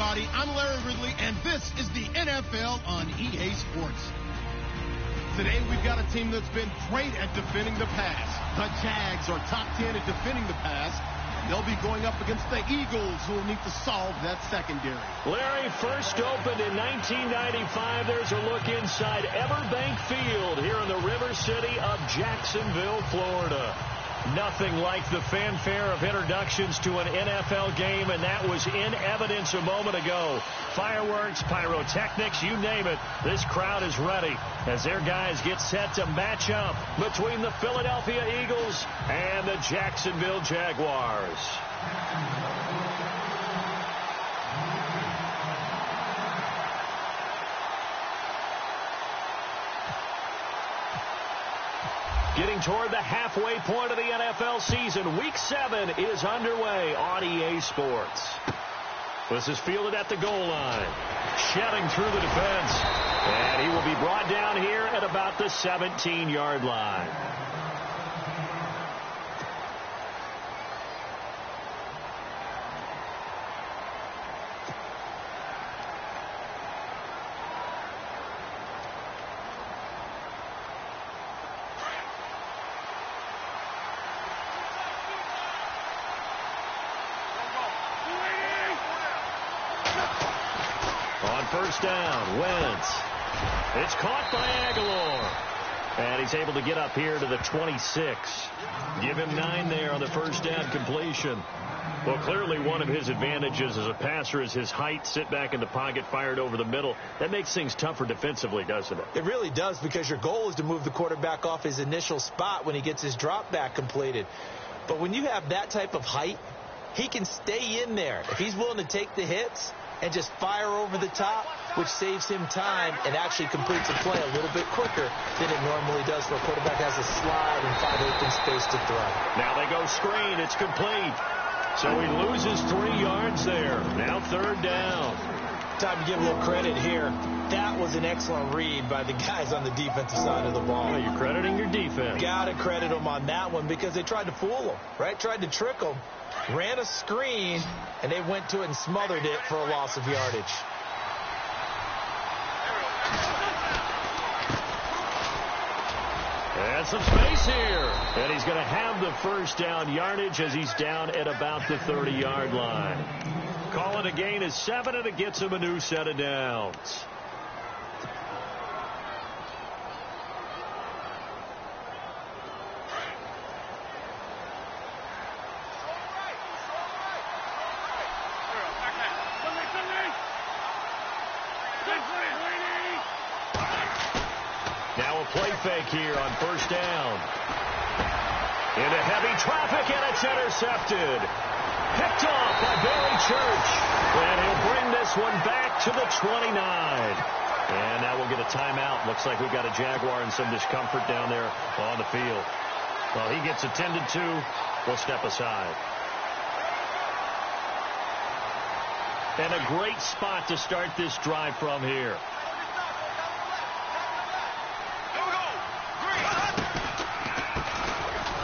everybody. I'm Larry Ridley, and this is the NFL on EA Sports. Today, we've got a team that's been great at defending the pass. The Jags are top 10 at defending the pass. They'll be going up against the Eagles, who will need to solve that secondary. Larry, first opened in 1995. There's a look inside Everbank Field here in the River City of Jacksonville, Florida. Nothing like the fanfare of introductions to an NFL game, and that was in evidence a moment ago. Fireworks, pyrotechnics, you name it. This crowd is ready as their guys get set to match up between the Philadelphia Eagles and the Jacksonville Jaguars. Getting toward the halfway point of the NFL season. Week 7 is underway on EA Sports. This is fielded at the goal line. Shedding through the defense. And he will be brought down here at about the 17-yard line. First down, Wentz. It's caught by Aguilar. And he's able to get up here to the 26. Give him 9 there on the first down completion. Well, clearly one of his advantages as a passer is his height. Sit back in the pocket, fired over the middle. That makes things tougher defensively, doesn't it? It really does, because your goal is to move the quarterback off his initial spot when he gets his drop back completed. But when you have that type of height, he can stay in there. If he's willing to take the hits and just fire over the top, which saves him time and actually completes a play a little bit quicker than it normally does for a quarterback has a slide and 5 open space to throw. Now they go screen. It's complete. So he loses 3 yards there. Now third down. Time to give a little credit here. That was an excellent read by the guys on the defensive side of the ball. Well, you're crediting your defense. Got to credit them on that one, because they tried to fool him, right? Tried to trick him. Ran a screen, and they went to it and smothered it for a loss of yardage. And some space here. And he's going to have the first down yardage as he's down at about the 30-yard line. Calling a gain is 7, and it gets him a new set of downs. Now a play fake here on first down. Into heavy traffic, and it's intercepted. Picked off by Barry Church. And he'll bring this one back to the 29. And now we'll get a timeout. Looks like we've got a Jaguar in some discomfort down there on the field. Well, he gets attended to. We'll step aside. And a great spot to start this drive from here.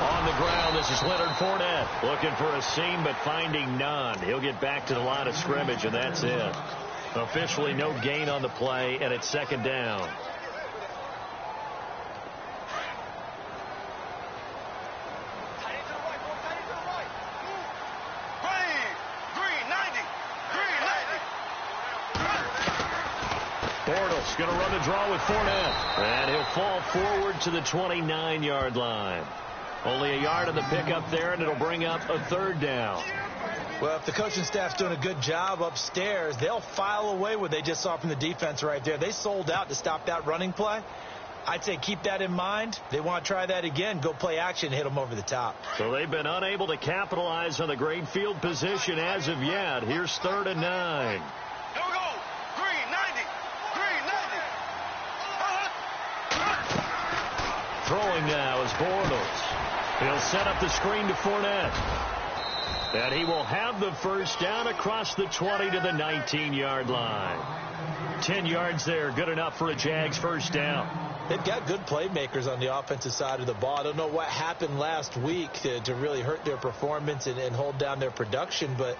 On the ground, this is Leonard Fournette. Looking for a seam, but finding none. He'll get back to the line of scrimmage, and that's it. Officially no gain on the play, and it's second down. Bortles going to run the draw with Fournette. And he'll fall forward to the 29-yard line. Only a yard on the pickup there, and it'll bring up a third down. Well, if the coaching staff's doing a good job upstairs, they'll file away what they just saw from the defense right there. They sold out to stop that running play. I'd say keep that in mind. They want to try that again. Go play action, hit them over the top. So they've been unable to capitalize on the great field position as of yet. Here's 3rd and 9. Here we go. Green, 90. Green, 90. Throwing now is Bortles. He'll set up the screen to Fournette. And he will have the first down across the 20 to the 19-yard line. 10 yards there, good enough for a Jags first down. They've got good playmakers on the offensive side of the ball. I don't know what happened last week to really hurt their performance and hold down their production, but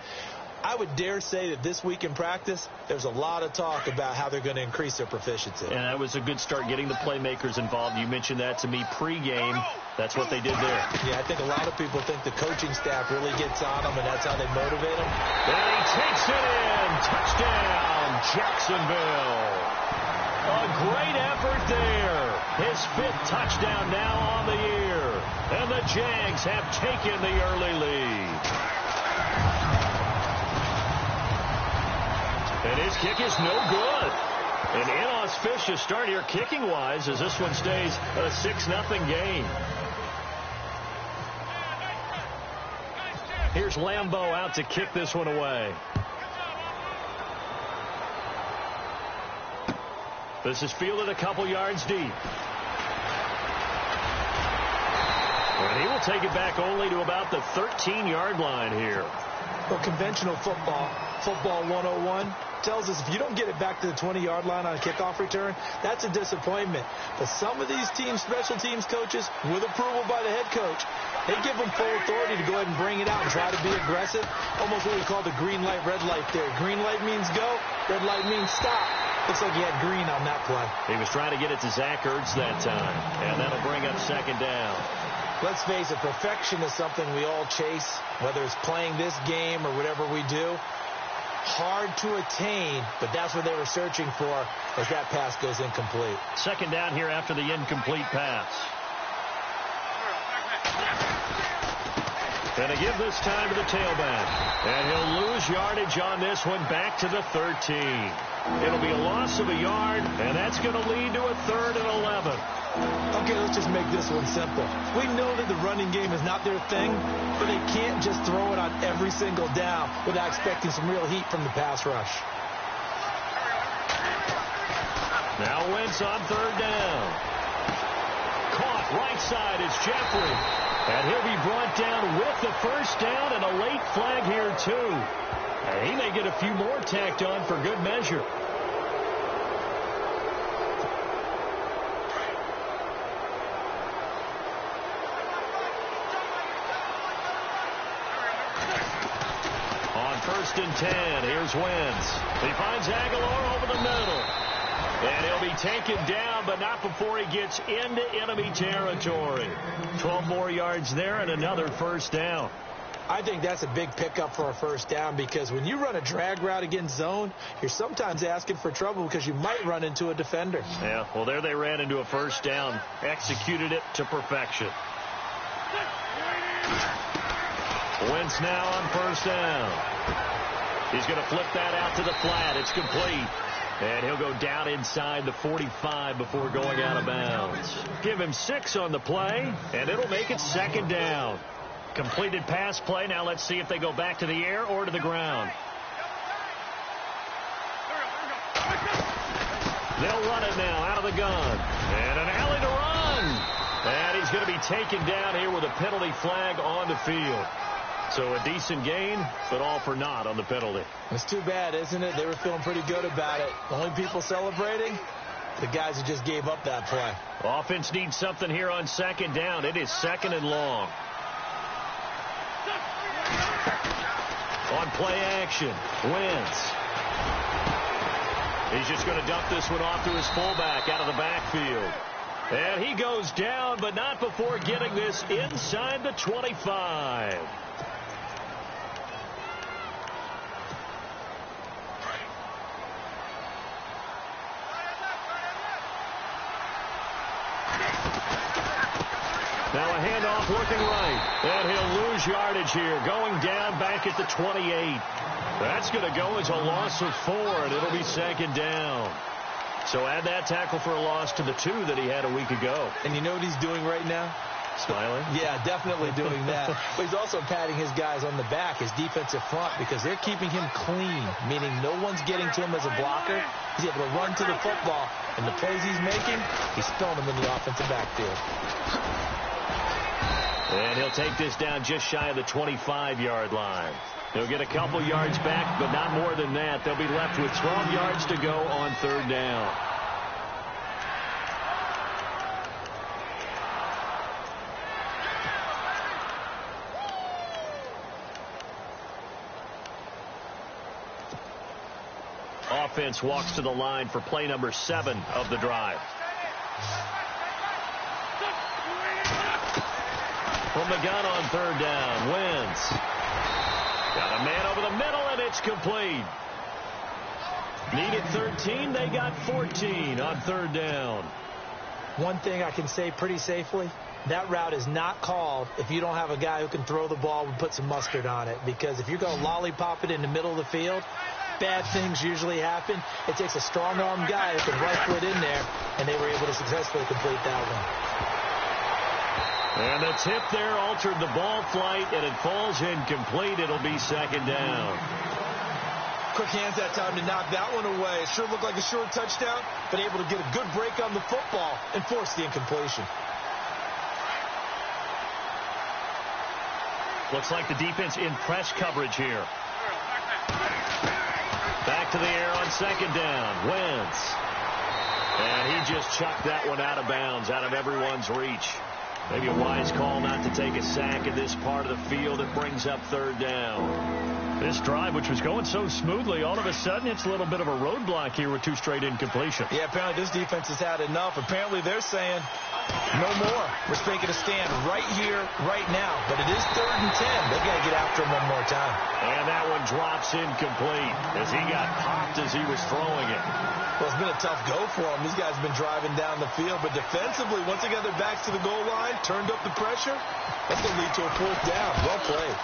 I would dare say that this week in practice, there's a lot of talk about how they're going to increase their proficiency. And that was a good start getting the playmakers involved. You mentioned that to me pregame. That's what they did there. Yeah, I think a lot of people think the coaching staff really gets on them, and that's how they motivate them. And he takes it in. Touchdown, Jacksonville. A great effort there. His 5th touchdown now on the year. And the Jags have taken the early lead. And his kick is no good. An inauspicious start here kicking-wise as this one stays a 6-0 game. Here's Lambeau out to kick this one away. This is fielded a couple yards deep. And he will take it back only to about the 13-yard line here. Well, conventional football 101, tells us if you don't get it back to the 20-yard line on a kickoff return, that's a disappointment. But some of these teams, special teams coaches, with approval by the head coach, they give them full authority to go ahead and bring it out and try to be aggressive. Almost what we call the green light, red light theory. Green light means go, red light means stop. Looks like he had green on that play. He was trying to get it to Zach Ertz that time, and that'll bring up 2nd down. Let's face it, perfection is something we all chase, whether it's playing this game or whatever we do. Hard to attain, but that's what they were searching for as that pass goes incomplete. 2nd down here after the incomplete pass. Going to give this time to the tailback. And he'll lose yardage on this one back to the 13. It'll be a loss of a yard, and that's going to lead to a 3rd and 11. Okay, let's just make this one simple. We know that the running game is not their thing, but they can't just throw it on every single down without expecting some real heat from the pass rush. Now Wentz on 3rd down. Caught right side is Jeffrey. And he'll be brought down with the 1st down and a late flag here, too. And he may get a few more tacked on for good measure. On 1st and 10, here's Wentz. He finds Aguilar over the middle. And he'll be taken down, but not before he gets into enemy territory. 12 more yards there and another 1st down. I think that's a big pickup for a 1st down because when you run a drag route against zone, you're sometimes asking for trouble because you might run into a defender. Yeah, well, there they ran into a 1st down. Executed it to perfection. Wentz now on 1st down. He's going to flip that out to the flat. It's complete. And he'll go down inside the 45 before going out of bounds. Give him 6 on the play, and it'll make it 2nd down. Completed pass play. Now let's see if they go back to the air or to the ground. They'll run it now out of the gun. And an alley to run. And he's going to be taken down here with a penalty flag on the field. So a decent gain, but all for naught on the penalty. It's too bad, isn't it? They were feeling pretty good about it. The only people celebrating, the guys who just gave up that play. Offense needs something here on 2nd down. It is 2nd and long. On play action, Wentz. He's just going to dump this one off to his fullback out of the backfield. And he goes down, but not before getting this inside the 25. Now a handoff looking right. And he'll lose yardage here. Going down back at the 28. That's going to go as a loss of 4, and it'll be 2nd down. So add that tackle for a loss to the 2 that he had a week ago. And you know what he's doing right now? Smiling? Yeah, definitely doing that. But he's also patting his guys on the back, his defensive front, because they're keeping him clean, meaning no one's getting to him as a blocker. He's able to run to the football, and the plays he's making, he's throwing them in the offensive backfield. And he'll take this down just shy of the 25-yard line. He'll get a couple yards back, but not more than that. They'll be left with 12 yards to go on 3rd down. offense walks to the line for play number 7 of the drive. From the gun on 3rd down, Wentz. Got a man over the middle, and it's complete. Needed 13. They got 14 on 3rd down. One thing I can say pretty safely, that route is not called if you don't have a guy who can throw the ball and put some mustard on it. Because if you're going to lollipop it in the middle of the field, bad things usually happen. It takes a strong-arm guy who can rifle it in there, and they were able to successfully complete that one. And the tip there altered the ball flight, and it falls incomplete. It'll be 2nd down. Quick hands that time to knock that one away. It sure looked like a short touchdown, but able to get a good break on the football and force the incompletion. Looks like the defense in press coverage here. Back to the air on 2nd down. Wentz. And he just chucked that one out of bounds, out of everyone's reach. Maybe a wise call not to take a sack in this part of the field. It brings up 3rd down. This drive, which was going so smoothly, all of a sudden it's a little bit of a roadblock here with 2 straight incompletions. Yeah, apparently this defense has had enough. Apparently they're saying no more. We're taking a stand right here, right now. But it is 3rd and 10. They've got to get after him one more time. And that one drops incomplete as he got popped as he was throwing it. Well, it's been a tough go for him. These guys have been driving down the field. But defensively, once they got their backs to the goal line, turned up the pressure, that's going to lead to a 4th down. Well played.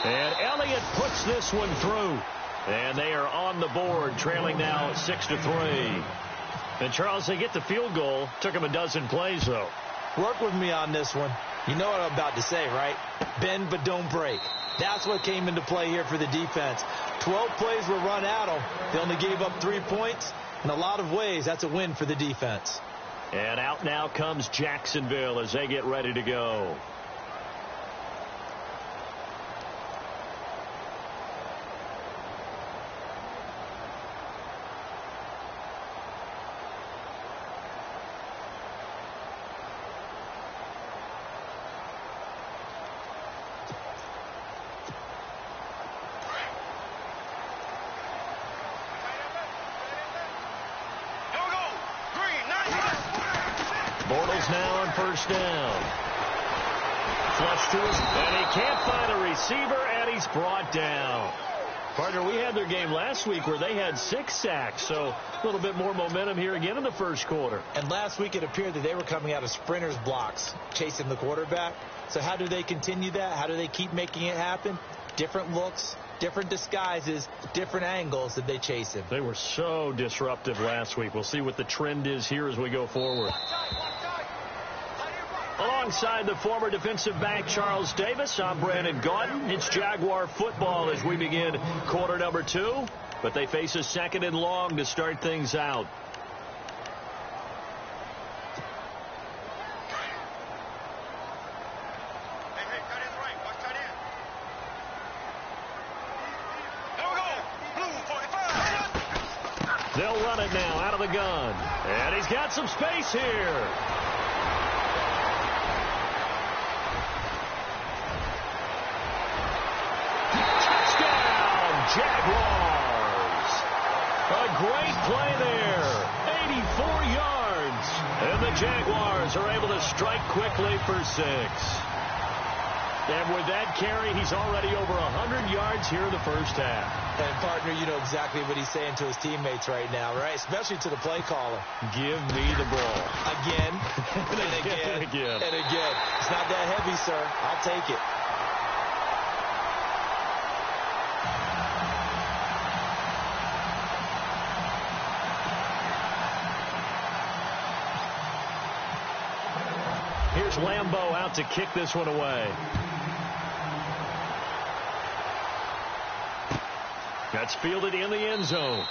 And Elliott puts this one through. And they are on the board, trailing now 6-3. And, Charles, they get the field goal. Took them a dozen plays, though. Work with me on this one. You know what I'm about to say, right? Bend but don't break. That's what came into play here for the defense. 12 plays were run at them. They only gave up 3 points. In a lot of ways, that's a win for the defense. And out now comes Jacksonville as they get ready to go. Now on 1st down. Flush to his, and he can't find a receiver, and he's brought down. Partner, we had their game last week where they had 6 sacks, so a little bit more momentum here again in the 1st quarter. And last week it appeared that they were coming out of sprinters blocks, chasing the quarterback. So how do they continue that? How do they keep making it happen? Different looks, different disguises, different angles that they chase him. They were so disruptive last week. We'll see what the trend is here as we go forward. Alongside the former defensive back Charles Davis, I'm Brandon Gaudin. It's Jaguar football as we begin quarter number 2. But they face a 2nd and long to start things out. They'll run it now out of the gun. And he's got some space here. Jaguars. A great play there. 84 yards. And the Jaguars are able to strike quickly for 6. And with that carry, he's already over 100 yards here in the 1st half. And, partner, you know exactly what he's saying to his teammates right now, right? Especially to the play caller. Give me the ball. Again, and again, and again. It's not that heavy, sir. I'll take it. Here's Lambeau out to kick this one away. That's fielded in the end zone.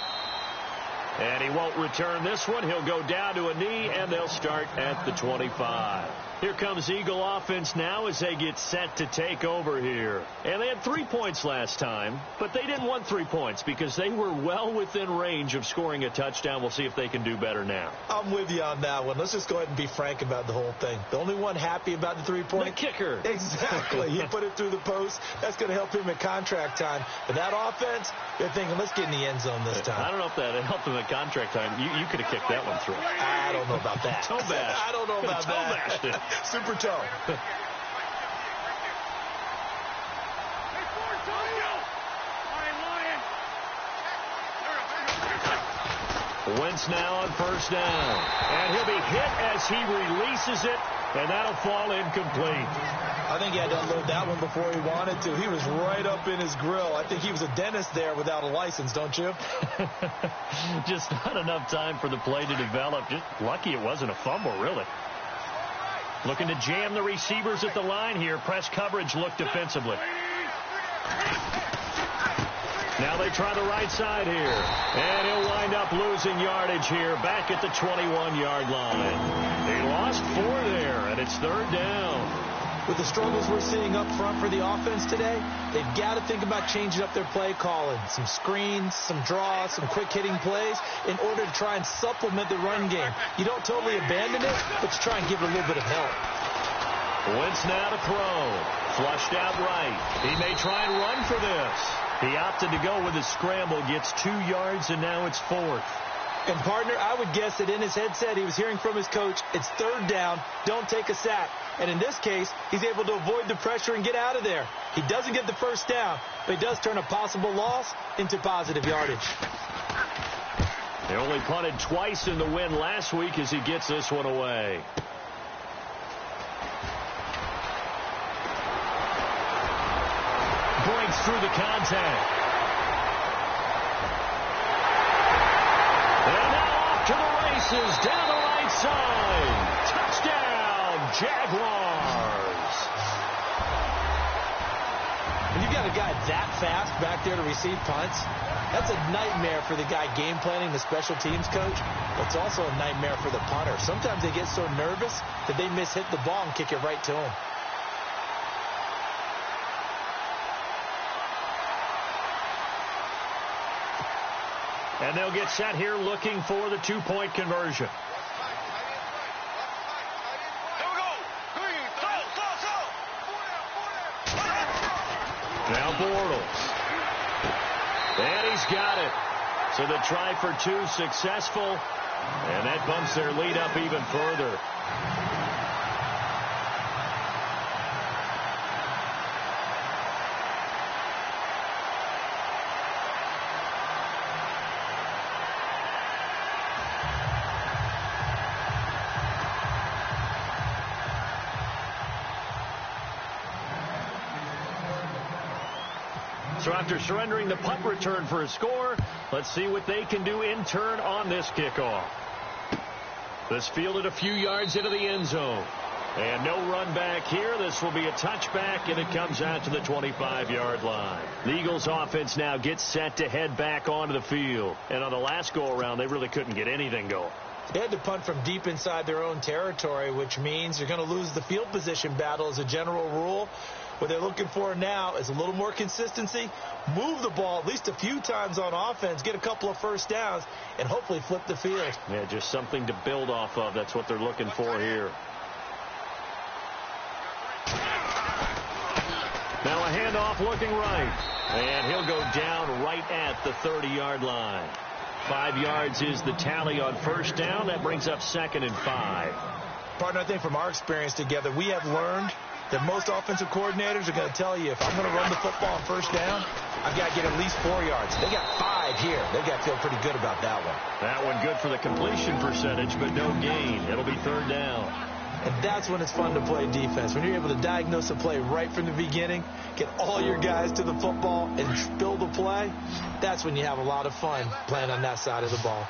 And he won't return this one. He'll go down to a knee, and they'll start at the 25. Here comes Eagle offense now as they get set to take over here. And they had 3 points last time, but they didn't want 3 points because they were well within range of scoring a touchdown. We'll see if they can do better now. I'm with you on that one. Let's just go ahead and be frank about the whole thing. The only one happy about the 3-point? The kicker. Exactly. He put it through the post. That's going to help him in contract time. But that offense, They're thinking, let's get in the end zone this time. I don't know if that helped him at contract time. You could have kicked that one through. I don't know about that. Toe bash. I don't know about that. Toe bashed it. Super toe. Wentz now on first down. And he'll be hit as he releases it, and that'll fall incomplete. I think he had to unload that one before he wanted to. He was right up in his grill. I think he was a dentist there without a license, don't you? Just not enough time for the play to develop. Just lucky it wasn't a fumble, really. Looking to jam the receivers at the line here. Press coverage look defensively. Now they try the right side here. And he'll wind up losing yardage here back at the 21-yard line. They lost 4 there, and it's third down. With the struggles we're seeing up front for the offense today, they've got to think about changing up their play calling. Some screens, some draws, some quick-hitting plays in order to try and supplement the run game. You don't totally abandon it, but you try and give it a little bit of help. Wentz now to throw. Flushed out right. He may try and run for this. He opted to go with his scramble, gets 2 yards, and now it's 4th. And, partner, I would guess that in his headset he was hearing from his coach, it's third down, don't take a sack. And in this case, he's able to avoid the pressure and get out of there. He doesn't get the first down, but he does turn a possible loss into positive yardage. They only punted twice in the win last week as he gets this one away. Breaks through the contact. And now off to the races down the right side. Touchdown, Jaguars. When you've got a guy that fast back there to receive punts, that's a nightmare for the guy game planning, the special teams coach, but it's also a nightmare for the punter. Sometimes they get so nervous that they mishit the ball and kick it right to him. And they'll get set here looking for the 2-point conversion. Now Bortles. And he's got it. So the try for 2 successful. And that bumps their lead up even further. So after surrendering the punt return for a score, let's see what they can do in turn on this kickoff. This fielded a few yards into the end zone. And no run back here. This will be a touchback, and it comes out to the 25-yard line. The Eagles offense now gets set to head back onto the field. And on the last go-around, they really couldn't get anything going. They had to punt from deep inside their own territory, which means they're going to lose the field position battle as a general rule. What they're looking for now is a little more consistency, move the ball at least a few times on offense, get a couple of first downs, and hopefully flip the field. Yeah, just something to build off of. That's what they're looking for here. Now a handoff looking right. And he'll go down right at the 30-yard line. 5 yards is the tally on first down. That brings up 2nd and 5. Partner, I think from our experience together, we have learned that most offensive coordinators are going to tell you, if I'm going to run the football on first down, I've got to get at least 4 yards. They got 5 here. They've got to feel pretty good about that one. That one good for the completion percentage, but no gain. It'll be third down. And that's when it's fun to play defense. When you're able to diagnose a play right from the beginning, get all your guys to the football, and spill the play, that's when you have a lot of fun playing on that side of the ball.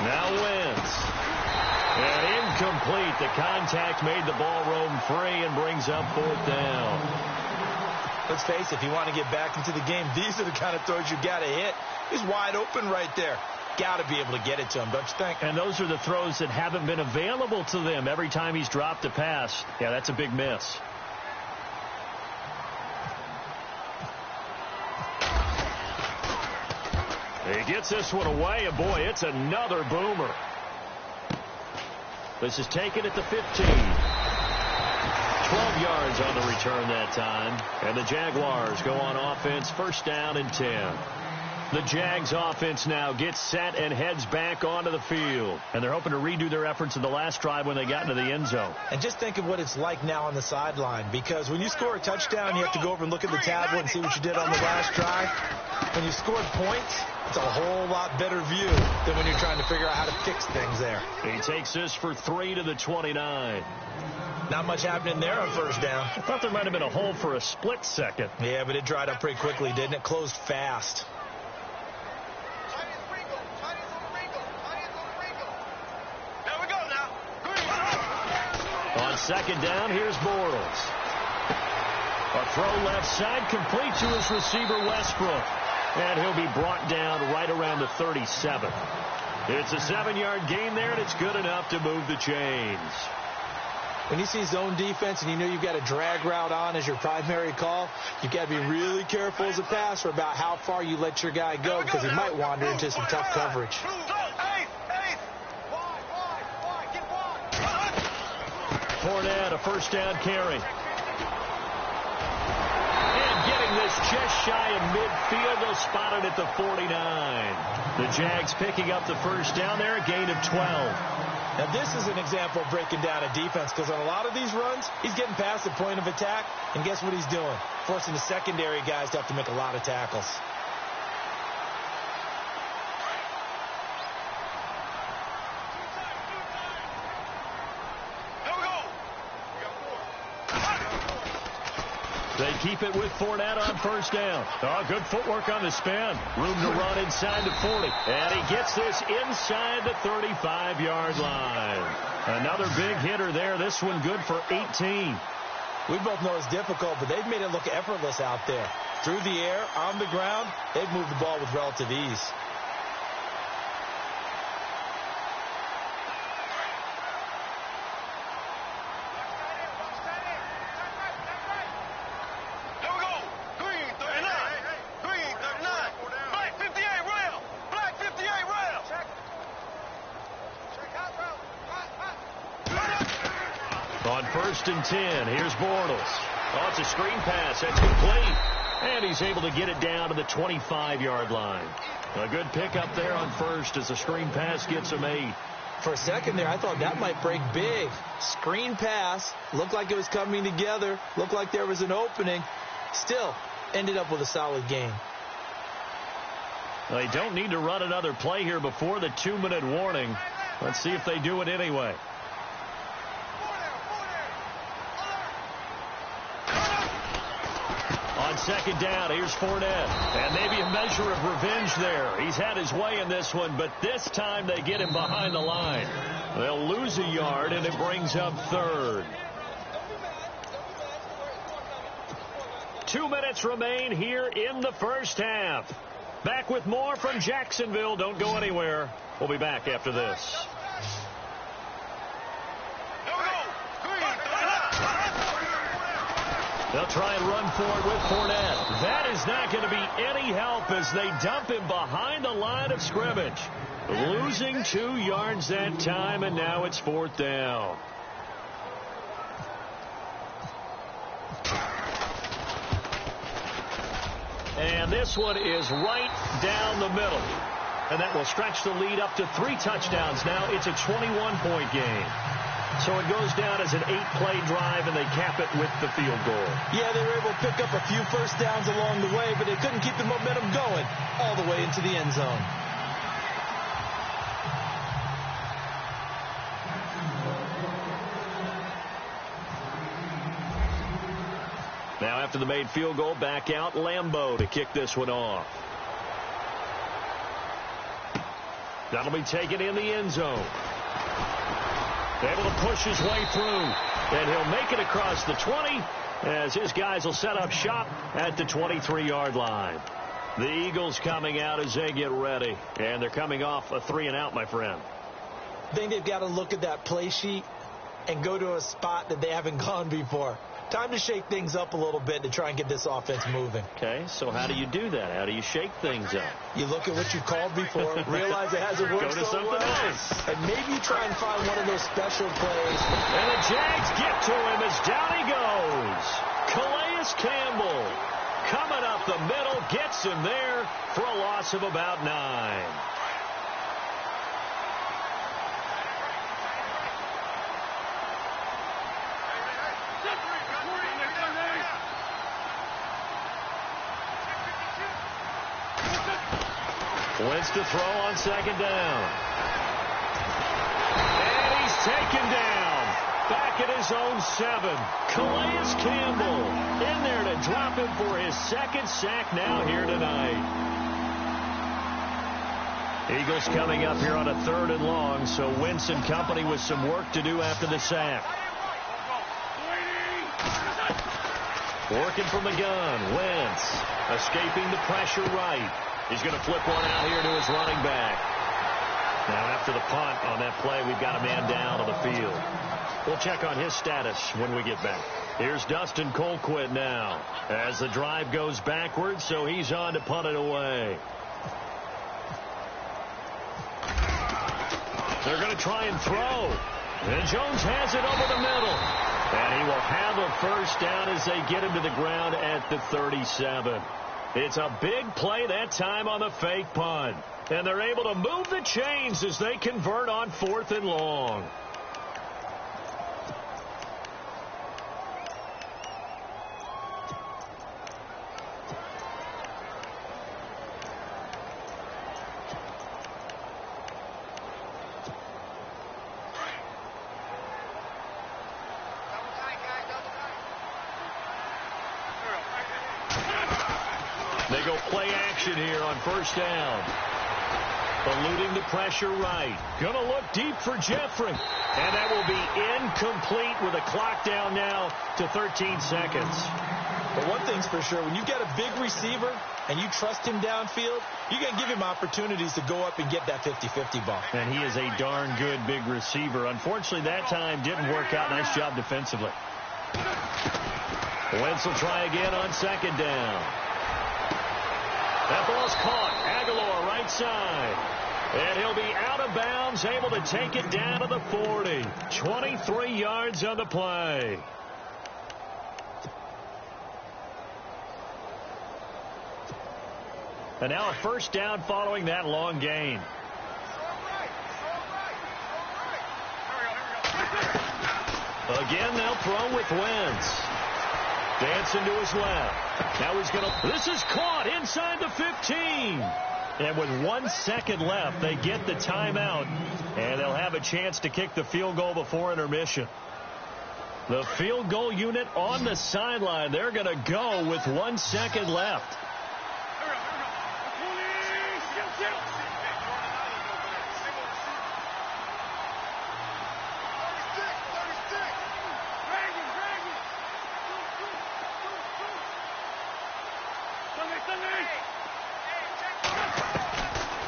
Now Wentz. And incomplete. The contact made the ball roam free and brings up 4th down. Let's face it, if you want to get back into the game, these are the kind of throws you got to hit. He's wide open right there. Got to be able to get it to him, don't you think? And those are the throws that haven't been available to them every time he's dropped a pass. Yeah, that's a big miss. He gets this one away, and boy, it's another boomer. This is taken at the 15. 12 yards on the return that time. And the Jaguars go on offense, first down and 10. The Jags offense now gets set and heads back onto the field. And they're hoping to redo their efforts in the last drive when they got into the end zone. And just think of what it's like now on the sideline, because when you score a touchdown, you have to go over and look at the tablet and see what you did on the last drive. When you scored points, it's a whole lot better view than when you're trying to figure out how to fix things there. He takes this for 3 to the 29. Not much happening there on first down. I thought there might have been a hole for a split second. Yeah, but it dried up pretty quickly, didn't it? Closed fast. On second down, here's Bortles. A throw left side, complete to his receiver, Westbrook. And he'll be brought down right around the 37. It's a 7-yard gain there, and it's good enough to move the chains. When you see zone defense and you know you've got a drag route on as your primary call, you've got to be really careful as a passer about how far you let your guy go, because he might wander into some tough coverage. Fournette, a first down carry. And getting this just shy of midfield, they'll spot it at the 49. The Jags picking up the first down there, a gain of 12. Now, this is an example of breaking down a defense, because on a lot of these runs, he's getting past the point of attack, and guess what he's doing? Forcing the secondary guys to have to make a lot of tackles. They keep it with Fournette on first down. Oh, good footwork on the spin. Room to run inside the 40. And he gets this inside the 35-yard line. Another big hitter there. This one good for 18. We both know it's difficult, but they've made it look effortless out there. Through the air, on the ground, they've moved the ball with relative ease. On first and 10, here's Bortles. Oh, it's a screen pass. That's complete. And he's able to get it down to the 25-yard line. A good pickup there on first as the screen pass gets him 8. For a second there, I thought that might break big. Screen pass. Looked like it was coming together. Looked like there was an opening. Still, ended up with a solid gain. They don't need to run another play here before the 2-minute warning. Let's see if they do it anyway. On second down, here's Fournette. And maybe a measure of revenge there. He's had his way in this one, but this time they get him behind the line. They'll lose a yard, and it brings up third. 2 minutes remain here in the first half. Back with more from Jacksonville. Don't go anywhere. We'll be back after this. They'll try and run forward with Fournette. That is not going to be any help as they dump him behind the line of scrimmage. Losing 2 yards that time, and now it's fourth down. And this one is right down the middle. And that will stretch the lead up to 3 touchdowns now. It's a 21-point game. So it goes down as an 8-play drive, and they cap it with the field goal. Yeah, they were able to pick up a few first downs along the way, but they couldn't keep the momentum going all the way into the end zone. Now after the made field goal, back out Lambeau to kick this one off. That'll be taken in the end zone. Able to push his way through, and he'll make it across the 20 as his guys will set up shop at the 23-yard line. The Eagles coming out as they get ready, and they're coming off a 3-and-out, my friend. I think they've got to look at that play sheet and go to a spot that they haven't gone before. Time to shake things up a little bit to try and get this offense moving. Okay, so how do you do that? How do you shake things up? You look at what you called before, realize it hasn't worked Go to so something well, else. and maybe you try and find one of those special plays. And the Jags get to him as down he goes. Calais Campbell coming up the middle, gets him there for a loss of about 9. Wentz to throw on second down. And he's taken down. Back at his own 7. Calais Campbell in there to drop him for his second sack now here tonight. Eagles coming up here on a 3rd and long, so Wentz and company with some work to do after the sack. Working from the gun. Wentz escaping the pressure right. He's going to flip one out here to his running back. Now after the punt on that play, we've got a man down on the field. We'll check on his status when we get back. Here's Dustin Colquitt now as the drive goes backwards, so he's on to punt it away. They're going to try and throw. And Jones has it over the middle. And he will have a first down as they get him to the ground at the 37. It's a big play that time on the fake punt. And they're able to move the chains as they convert on 4th and long. They go play action here on first down. Eluding the pressure right. Going to look deep for Jeffrey. And that will be incomplete with a clock down now to 13 seconds. But one thing's for sure, when you've got a big receiver and you trust him downfield, you're going to give him opportunities to go up and get that 50-50 ball. And he is a darn good big receiver. Unfortunately, that time didn't work out. Nice job defensively. Wentz will try again on second down. That ball's caught. Aguilar right side. And he'll be out of bounds, able to take it down to the 40. 23 yards on the play. And now a first down following that long gain. Again, they'll throw with Wentz. Dancing to his left. Now he's going to... This is caught inside the 15. And with 1 second left, they get the timeout. And they'll have a chance to kick the field goal before intermission. The field goal unit on the sideline. They're going to go with 1 second left.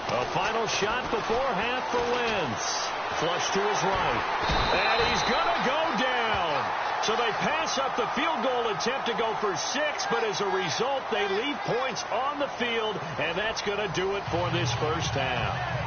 A final shot before half for Wentz. Flush to his right. And he's going to go down. So they pass up the field goal attempt to go for 6, but as a result, they leave points on the field, and that's going to do it for this first half.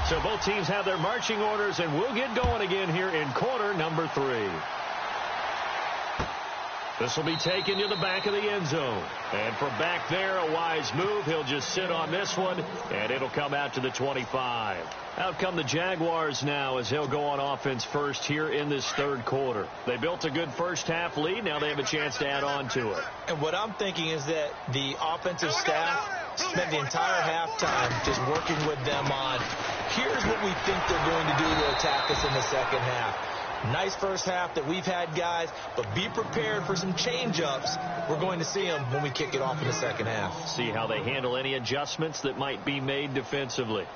So both teams have their marching orders, and we'll get going again here in quarter number 3. This will be taken to the back of the end zone. And from back there, a wise move. He'll just sit on this one, and it'll come out to the 25. Out come the Jaguars now as he'll go on offense first here in this third quarter. They built a good first half lead. Now they have a chance to add on to it. And what I'm thinking is that the offensive staff spent the entire halftime just working with them on, here's what we think they're going to do to attack us in the second half. Nice first half that we've had, guys, but be prepared for some change-ups. We're going to see them when we kick it off in the second half. See how they handle any adjustments that might be made defensively.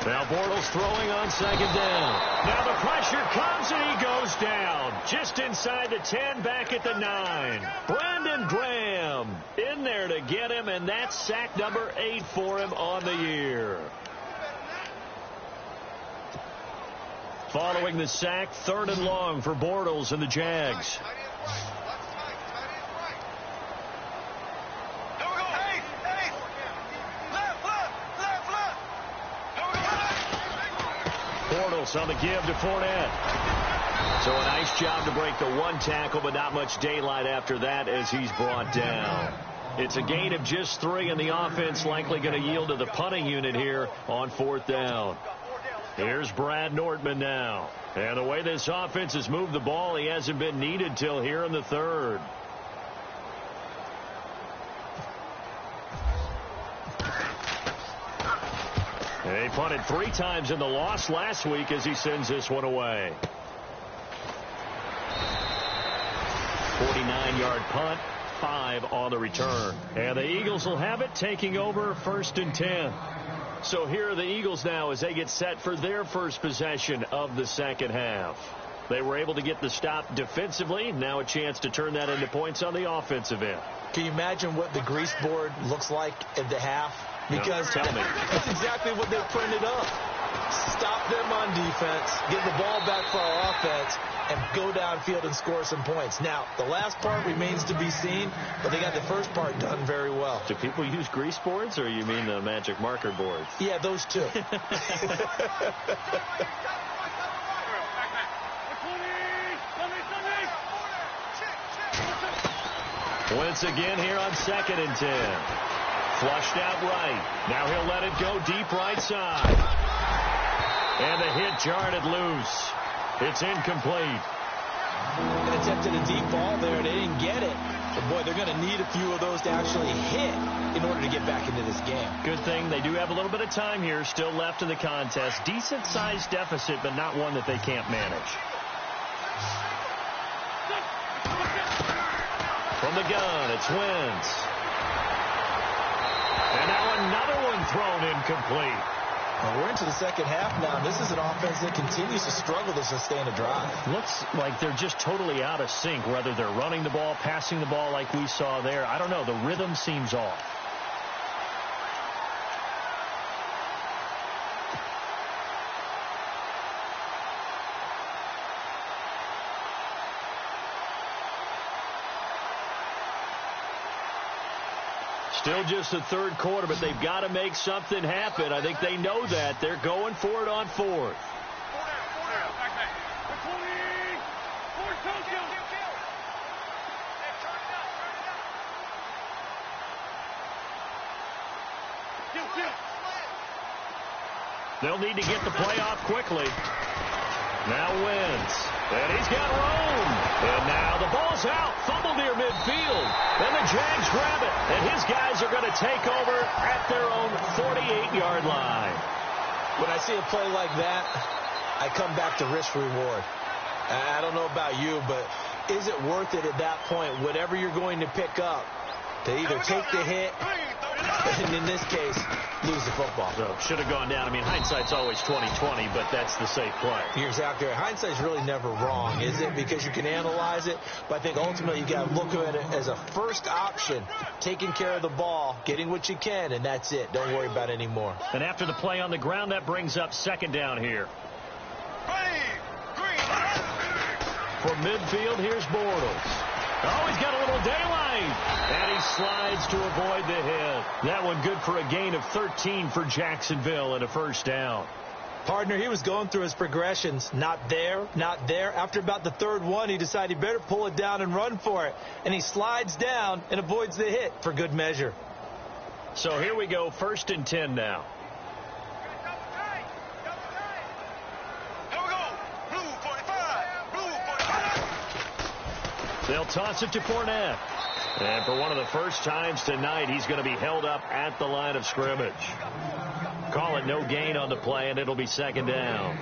Now Bortles throwing on second down. Now the pressure comes, and he goes down. Just inside the 10, back at the 9. Brandon Graham in there to get him, and that's sack number 8 for him on the year. Following the sack, 3rd and long for Bortles and the Jags. Bortles on the give to Fournette. So a nice job to break the 1 tackle, but not much daylight after that as he's brought down. It's a gain of just 3, and the offense likely going to yield to the punting unit here on 4th down. Here's Brad Nortman now. And the way this offense has moved the ball, he hasn't been needed till here in the 3rd. And he punted 3 times in the loss last week as he sends this one away. 49-yard punt, 5 on the return. And the Eagles will have it, taking over 1st and 10. So here are the Eagles now as they get set for their first possession of the second half. They were able to get the stop defensively. Now a chance to turn that into points on the offensive end. Can you imagine what the grease board looks like at the half? Because tell me. That's exactly what they printed up. Stop them on defense, get the ball back for our offense, and go downfield and score some points. Now, the last part remains to be seen, but they got the first part done very well. Do people use grease boards, or you mean the magic marker boards? Yeah, those two. Once again here on 2nd and 10. Flushed out right. Now he'll let it go deep right side. And the hit jarred it loose. It's incomplete. They attempted a deep ball there. They didn't get it. But, boy, they're going to need a few of those to actually hit in order to get back into this game. Good thing they do have a little bit of time here still left in the contest. Decent-sized deficit, but not one that they can't manage. From the gun, it's Wentz. And now another one thrown incomplete. Well, we're into the second half now. This is an offense that continues to struggle to sustain a drive. Looks like they're just totally out of sync, whether they're running the ball, passing the ball like we saw there. I don't know. The rhythm seems off. Still just the 3rd quarter, but they've got to make something happen. I think they know that. They're going for it on 4th. They'll need to get the play off quickly. Now Wentz. And he's got room. And now the ball's out. Fumble near midfield. Then the Jags grab it. And his guys are going to take over at their own 48-yard line. When I see a play like that, I come back to risk reward. I don't know about you, but is it worth it at that point, whatever you're going to pick up, to either take the hit, and in this case, lose the football? So should have gone down. I mean, hindsight's always 20/20, but that's the safe play. You're exactly right. Hindsight's really never wrong, is it? Because you can analyze it, but I think ultimately you got to look at it as a first option, taking care of the ball, getting what you can, and that's it. Don't worry about it anymore. And after the play on the ground, that brings up 2nd down here. For midfield, here's Bortles. Oh, he's got a little daylight. And he slides to avoid the hit. That one good for a gain of 13 for Jacksonville and a 1st down. Partner, he was going through his progressions. Not there, not there. After about the 3rd one, he decided he better pull it down and run for it. And he slides down and avoids the hit for good measure. So here we go, 1st and 10 now. They'll toss it to Fournette. And for one of the first times tonight, he's going to be held up at the line of scrimmage. Call it no gain on the play, and it'll be 2nd down.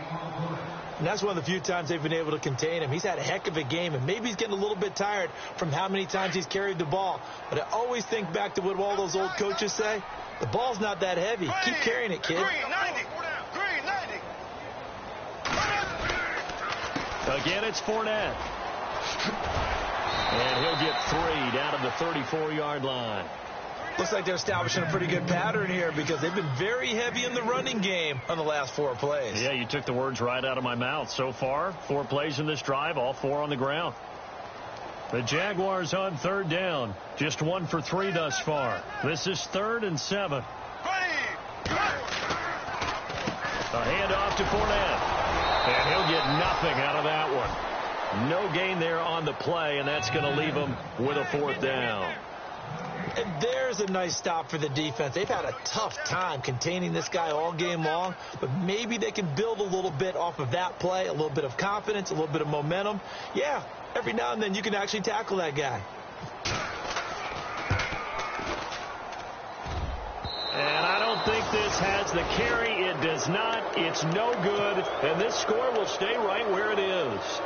And that's one of the few times they've been able to contain him. He's had a heck of a game, and maybe he's getting a little bit tired from how many times he's carried the ball. But I always think back to what all those old coaches say. The ball's not that heavy. Keep carrying it, kid. Green 90. Green 90. Again, it's Fournette. And he'll get 3 down to the 34-yard line. Looks like they're establishing a pretty good pattern here because they've been very heavy in the running game on the last 4 plays. Yeah, you took the words right out of my mouth. So far, 4 plays in this drive, all 4 on the ground. The Jaguars on 3rd down. Just 1 for 3 thus far. This is 3rd and 7. A handoff to Fournette. And he'll get nothing out of that one. No gain there on the play, and that's going to leave him with a 4th down. And there's a nice stop for the defense. They've had a tough time containing this guy all game long, but maybe they can build a little bit off of that play, a little bit of confidence, a little bit of momentum. Yeah, every now and then you can actually tackle that guy. And I don't think this has the carry. It does not. It's no good. And this score will stay right where it is.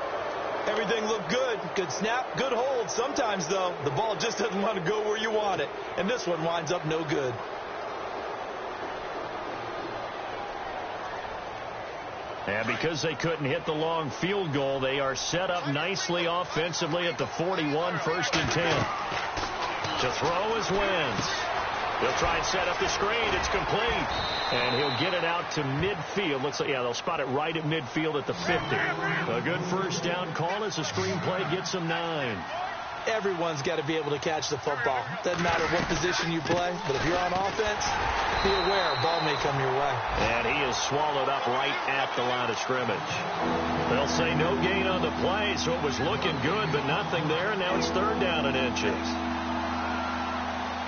Everything looked good. Good snap, good hold. Sometimes, though, the ball just doesn't want to go where you want it. And this one winds up no good. And because they couldn't hit the long field goal, they are set up nicely offensively at the 41, 1st and 10. To throw is Wentz. He'll try and set up the screen. It's complete. And he'll get it out to midfield. Looks like, yeah, they'll spot it right at midfield at the 50. A good 1st down call as the screen play gets them 9. Everyone's got to be able to catch the football. Doesn't matter what position you play, but if you're on offense, be aware a ball may come your way. And he is swallowed up right at the line of scrimmage. They'll say no gain on the play, so it was looking good, but nothing there, and now it's 3rd down and inches.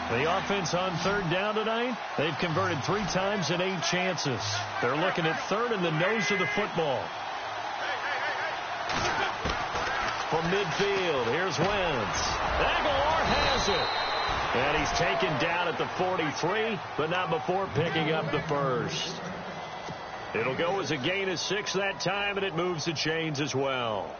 The offense on 3rd down tonight, they've converted 3 times in 8 chances. They're looking at 3rd in the nose of the football. From midfield, here's Wentz. Aguilar has it. And he's taken down at the 43, but not before picking up the 1st. It'll go as a gain of 6 that time, and it moves the chains as well.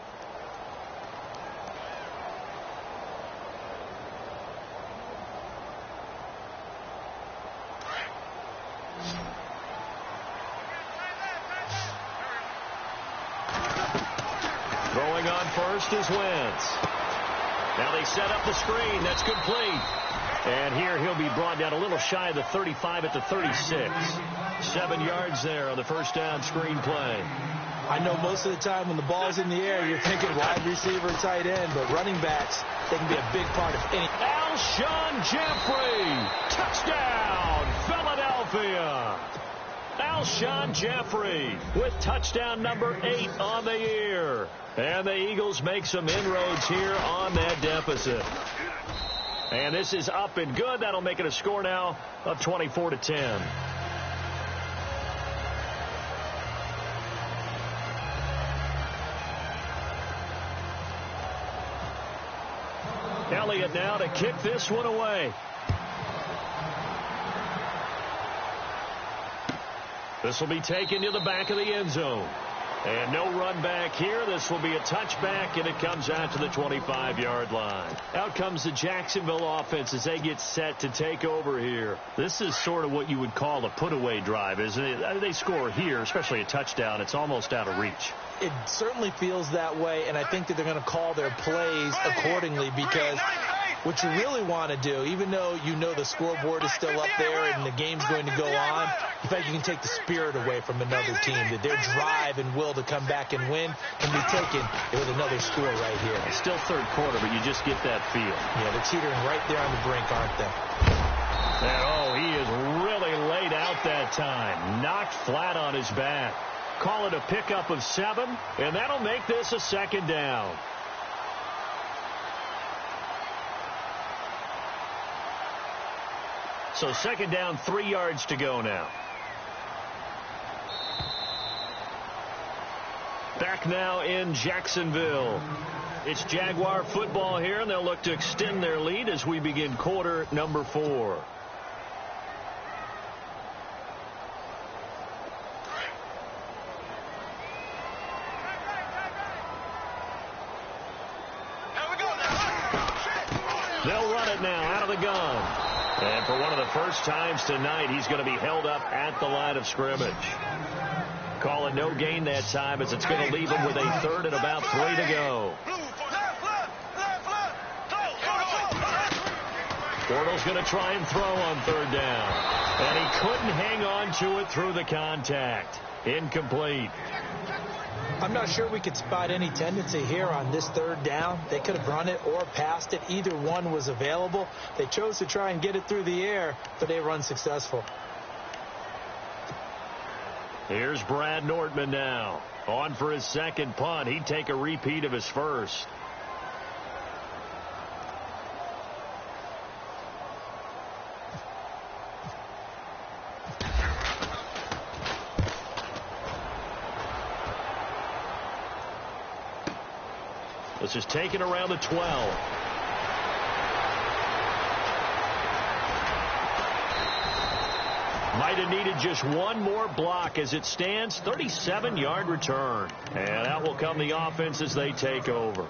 Throwing on 1st is Wentz. Now they set up the screen. That's complete. And here he'll be brought down a little shy of the 35 at the 36. 7 yards there on the 1st down screen play. I know most of the time when the ball's in the air, you're thinking wide receiver, tight end, but running backs, they can be a big part of any. Alshon Jeffrey. Touchdown, Philadelphia. Alshon Jeffrey with touchdown number 8 on the year. And the Eagles make some inroads here on that deficit. And this is up and good. That'll make it a score now of 24-10. Elliott now to kick this one away. This will be taken to the back of the end zone. And no run back here. This will be a touchback, and it comes out to the 25-yard line. Out comes the Jacksonville offense as they get set to take over here. This is sort of what you would call a put-away drive, isn't it? They score here, especially a touchdown. It's almost out of reach. It certainly feels that way, and I think that they're going to call their plays accordingly because what you really want to do, even though you know the scoreboard is still up there and the game's going to go on, in fact, you can take the spirit away from another team, that their drive and will to come back and win can be taken with another score right here. It's still 3rd quarter, but you just get that feel. Yeah, they're teetering right there on the brink, aren't they? And, oh, he is really laid out that time. Knocked flat on his back. Call it a pickup of 7, and that'll make this a 2nd down. So 2nd down, 3 yards to go now. Back now in Jacksonville. It's Jaguar football here, and they'll look to extend their lead as we begin quarter number 4. They'll run it now out of the gun. And for one of the first times tonight, he's going to be held up at the line of scrimmage. Call it no gain that time as it's going to leave him with a 3rd and about 3 to go. Bortles going to try and throw on 3rd down. And he couldn't hang on to it through the contact. Incomplete. I'm not sure we could spot any tendency here on this 3rd down. They could have run it or passed it. Either one was available. They chose to try and get it through the air, but they were unsuccessful. Here's Brad Nordman now. On for his 2nd punt. He'd take a repeat of his 1st. This is taken around the 12. Might have needed just one more block as it stands. 37-yard return. And out will come the offense as they take over.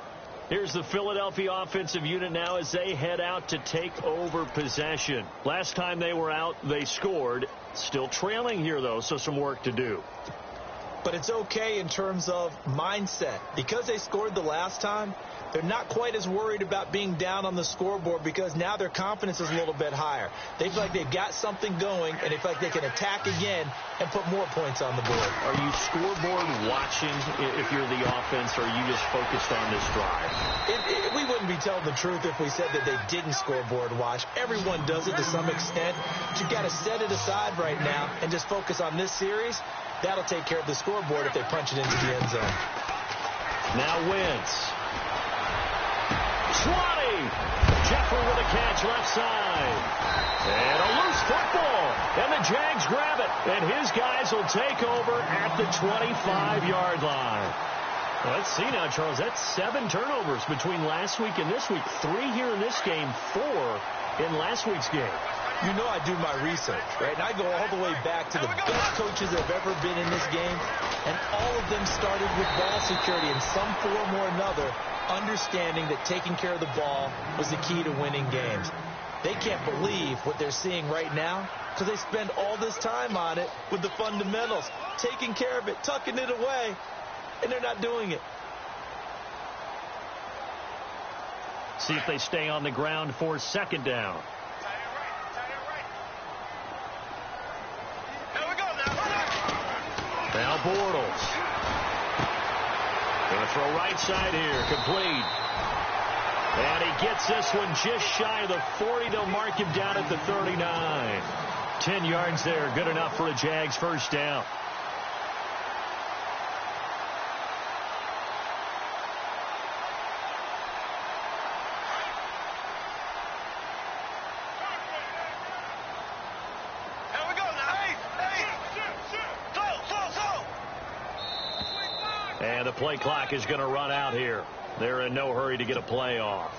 Here's the Philadelphia offensive unit now as they head out to take over possession. Last time they were out, they scored. Still trailing here, though, so some work to do. But it's okay in terms of mindset. Because they scored the last time, they're not quite as worried about being down on the scoreboard because now their confidence is a little bit higher. They feel like they've got something going, and they feel like they can attack again and put more points on the board. Are you scoreboard watching if you're the offense, or are you just focused on this drive? We wouldn't be telling the truth if we said that they didn't scoreboard watch. Everyone does it to some extent. But you've got to set it aside right now and just focus on this series. That'll take care of the scoreboard if they punch it into the end zone. Now Wentz. 20. Jeffrey with a catch left side. And a loose football. And the Jags grab it. And his guys will take over at the 25-yard line. Well, let's see now, Charles. That's 7 turnovers between last week and this week. 3 here in this game, 4 in last week's game. You know I do my research, right? And I go all the way back to the best coaches that have ever been in this game. And all of them started with ball security in some form or another, understanding that taking care of the ball was the key to winning games. They can't believe what they're seeing right now because they spend all this time on it with the fundamentals, taking care of it, tucking it away, and they're not doing it. See if they stay on the ground for 2nd down. Now Bortles. Going to throw right side here. Complete. And he gets this one just shy of the 40. They'll mark him down at the 39. 10 yards there. Good enough for a Jags 1st down. And the play clock is going to run out here. They're in no hurry to get a play off.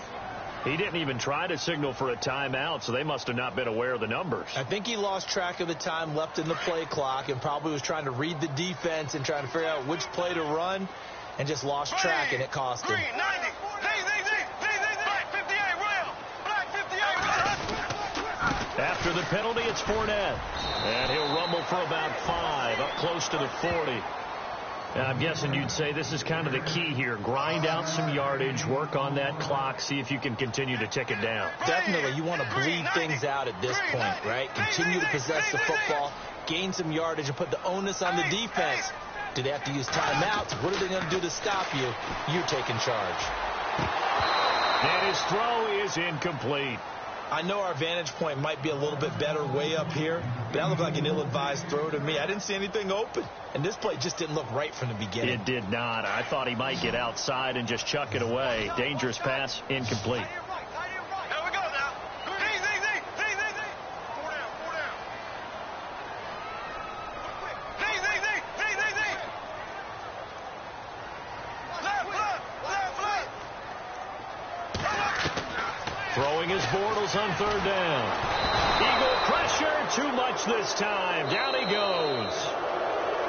He didn't even try to signal for a timeout, so they must have not been aware of the numbers. I think he lost track of the time left in the play clock and probably was trying to read the defense and trying to figure out which play to run and just lost track, and it cost him. After the penalty, it's Fournette. And he'll rumble for about 5, up close to the 40. And I'm guessing you'd say this is kind of the key here. Grind out some yardage, work on that clock, see if you can continue to tick it down. Definitely. You want to bleed things out at this point, right? Continue to possess the football, gain some yardage, and put the onus on the defense. Do they have to use timeouts? What are they going to do to stop you? You're taking charge. And his throw is incomplete. I know our vantage point might be a little bit better way up here, but that looked like an ill-advised throw to me. I didn't see anything open, and this play just didn't look right from the beginning. It did not. I thought he might get outside and just chuck it away. Dangerous pass, incomplete. Throwing his Bortles on 3rd down. Eagle pressure, too much this time. Down he goes.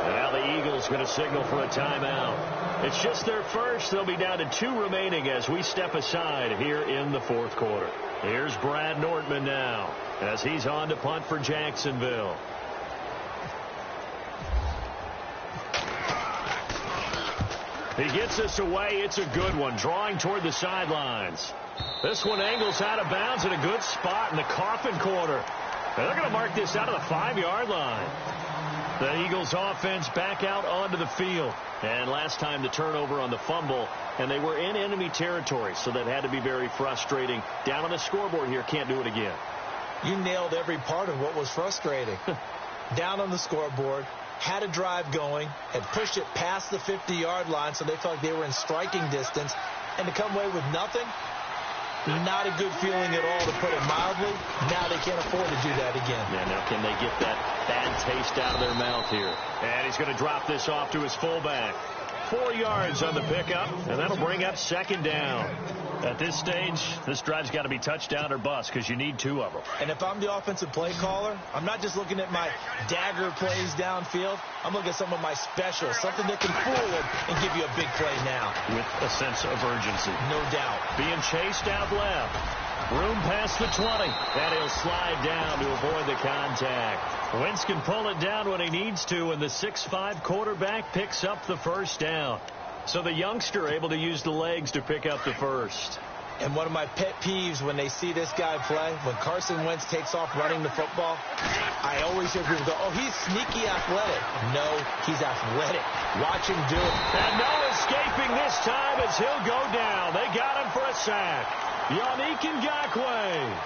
And now the Eagles going to signal for a timeout. It's just their first. They'll be down to 2 remaining as we step aside here in the 4th quarter. Here's Brad Nordman now as he's on to punt for Jacksonville. He gets this away. It's a good one, drawing toward the sidelines. This one angles out of bounds in a good spot in the coffin corner. And they're going to mark this out of the 5-yard line. The Eagles offense back out onto the field. And last time the turnover on the fumble, and they were in enemy territory, so that had to be very frustrating. Down on the scoreboard here, can't do it again. You nailed every part of what was frustrating. Down on the scoreboard, had a drive going, had pushed it past the 50-yard line, so they felt like they were in striking distance, and to come away with nothing, not a good feeling at all, to put it mildly. Now they can't afford to do that again. Yeah, now can they get that bad taste out of their mouth here? And he's going to drop this off to his fullback. 4 yards on the pickup, and that'll bring up second down. At this stage, this drive's got to be touchdown or bust because you need 2 of them. And if I'm the offensive play caller, I'm not just looking at my dagger plays downfield. I'm looking at some of my specials, something that can fool them and give you a big play now. With a sense of urgency. No doubt. Being chased out left. Room past the 20. And he'll slide down to avoid the contact. Wentz can pull it down when he needs to, and the 6'5" quarterback picks up the first down. So the youngster able to use the legs to pick up the first. And one of my pet peeves when they see this guy play, when Carson Wentz takes off running the football, I always hear people go, oh, he's sneaky athletic. No, he's athletic. Watch him do it. And no escaping this time as he'll go down. They got him for a sack. Yannick Ngakoue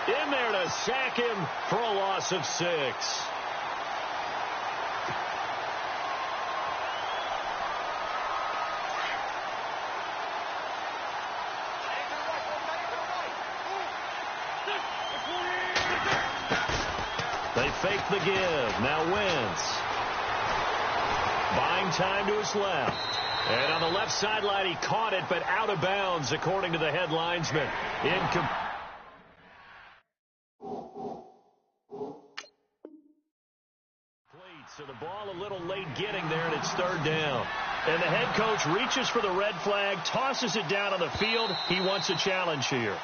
in there to sack him for a loss of 6. They fake the give. Now Wentz. Buying time to his left. And on the left sideline, he caught it, but out of bounds, according to the head linesman. So the ball a little late getting there, and it's third down. And the head coach reaches for the red flag, tosses it down on the field. He wants a challenge here.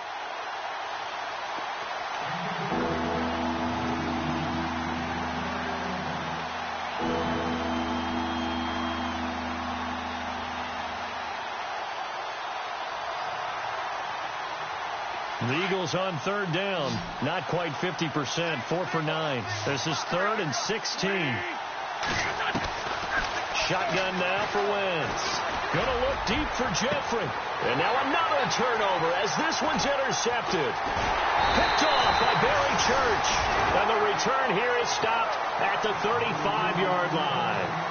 The Eagles on third down, not quite 50%, 4 for 9. This is 3rd and 16. Shotgun now for Wentz. Going to look deep for Jeffrey. And now another turnover as this one's intercepted. Picked off by Barry Church. And the return here is stopped at the 35-yard line.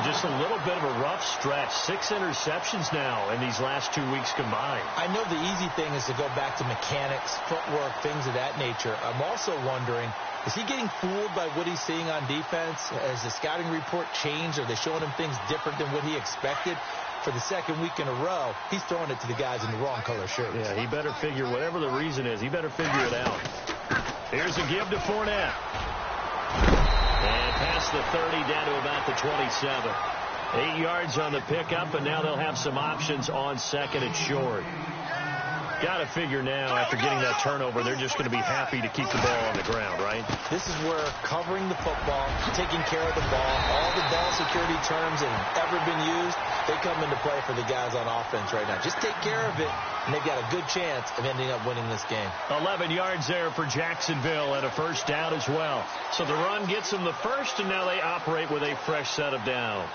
Just a little bit of a rough stretch. 6 interceptions now in these last 2 weeks combined. I know the easy thing is to go back to mechanics, footwork, things of that nature. I'm also wondering, is he getting fooled by what he's seeing on defense? Has the scouting report changed? Are they showing him things different than what he expected? For the second week in a row, he's throwing it to the guys in the wrong color shirts. Yeah, he better figure, whatever the reason is, he better figure it out. Here's a give to Fournette. And past the 30 down to about the 27. 8 yards on the pickup, and now they'll have some options on second and short. Got to figure now, after getting that turnover, they're just going to be happy to keep the ball on the ground, right? This is where covering the football, taking care of the ball, all the ball security terms that have ever been used, they come into play for the guys on offense right now. Just take care of it, and they've got a good chance of ending up winning this game. 11 yards there for Jacksonville and a first down as well. So the run gets them the first, and now they operate with a fresh set of downs.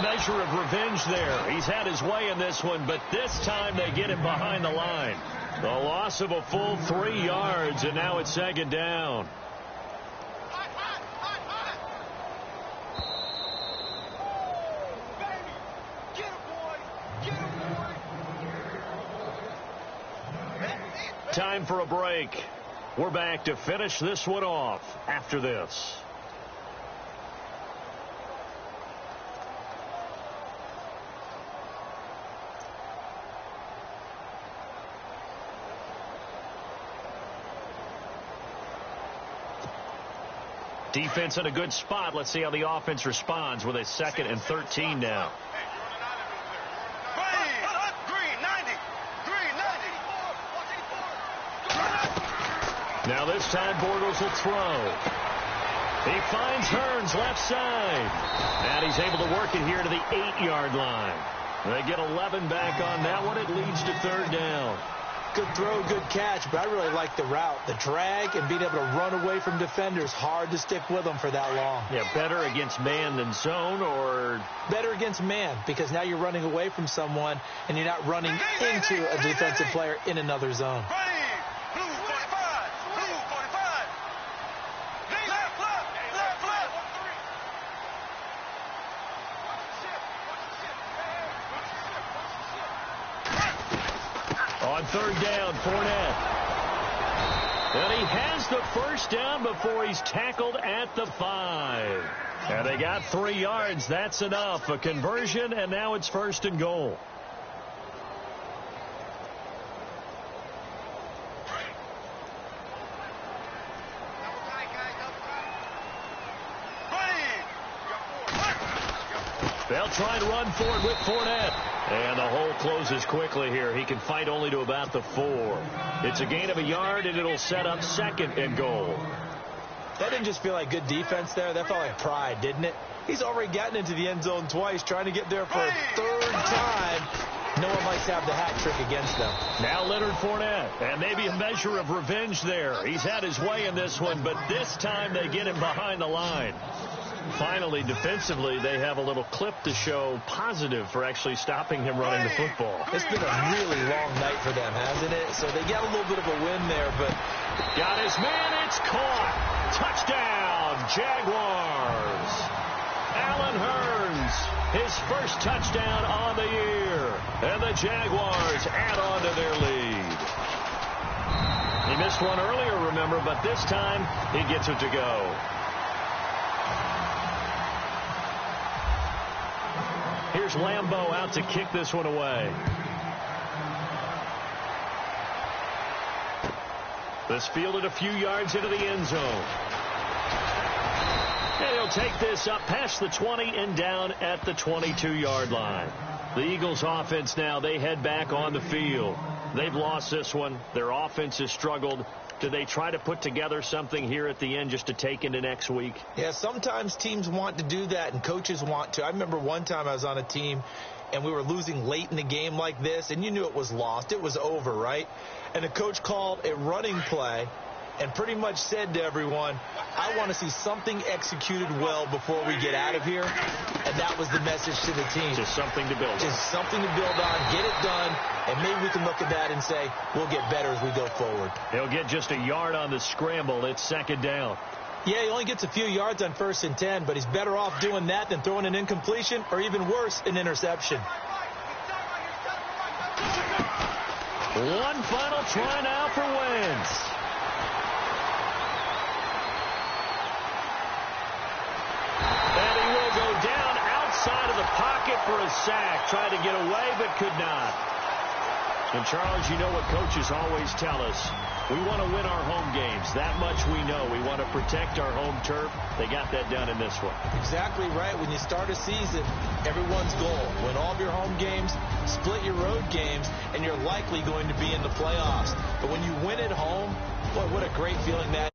Measure of revenge there. He's had his way in this one, but this time they get him behind the line. The loss of a full 3 yards, and now it's second down. Time for a break. We're back to finish this one off after this. Defense in a good spot. Let's see how the offense responds with a 2nd and 13 now. Now this time Bortles will throw. He finds Hearns left side. And he's able to work it here to the 8-yard line. They get 11 back on that one. It leads to third down. Good throw, good catch, but I really like the route. The drag and being able to run away from defenders. Hard to stick with them for that long. Yeah, better against man than zone, or? Better against man, because now you're running away from someone and you're not running into a defensive player in another zone. On third down, Fournette. And he has the first down before he's tackled at the 5. And they got 3 yards. That's enough. A conversion, and now it's first and goal. They'll try and run for it with Fournette. And the hole closes quickly here. He can fight only to about the 4. It's a gain of a yard, and it'll set up second and goal. That didn't just feel like good defense there. That felt like pride, didn't it? He's already gotten into the end zone twice, trying to get there for a third time. No one likes to have the hat trick against them. Now Leonard Fournette, and maybe a measure of revenge there. He's had his way in this one, but this time they get him behind the line. Finally, defensively, they have a little clip to show positive for actually stopping him running the football. It's been a really long night for them, hasn't it? So they got a little bit of a win there, but... Got his man, it's caught. Touchdown, Jaguars. Allen Hearns, his first touchdown on the year. And the Jaguars add on to their lead. He missed one earlier, remember, but this time he gets it to go. Here's Lambeau out to kick this one away. This fielded a few yards into the end zone. And he'll take this up past the 20 and down at the 22-yard line. The Eagles offense now, they head back on the field. They've lost this one. Their offense has struggled. Do they try to put together something here at the end just to take into next week? Yeah, sometimes teams want to do that and coaches want to. I remember one time I was on a team and we were losing late in the game like this, and you knew it was lost. It was over, right? And the coach called a running play and pretty much said to everyone, I want to see something executed well before we get out of here. And that was the message to the team. Just something to build on. Just something to build on, get it done, and maybe we can look at that and say, we'll get better as we go forward. He'll get just a yard on the scramble. It's second down. Yeah, he only gets a few yards on 1st and 10, but he's better off doing that than throwing an incompletion or even worse, an interception. One final try now for Wentz. And he will go down outside of the pocket for a sack. Tried to get away, but could not. And, Charles, you know what coaches always tell us. We want to win our home games. That much we know. We want to protect our home turf. They got that done in this one. Exactly right. When you start a season, everyone's goal, win all of your home games, split your road games, and you're likely going to be in the playoffs. But when you win at home, boy, what a great feeling that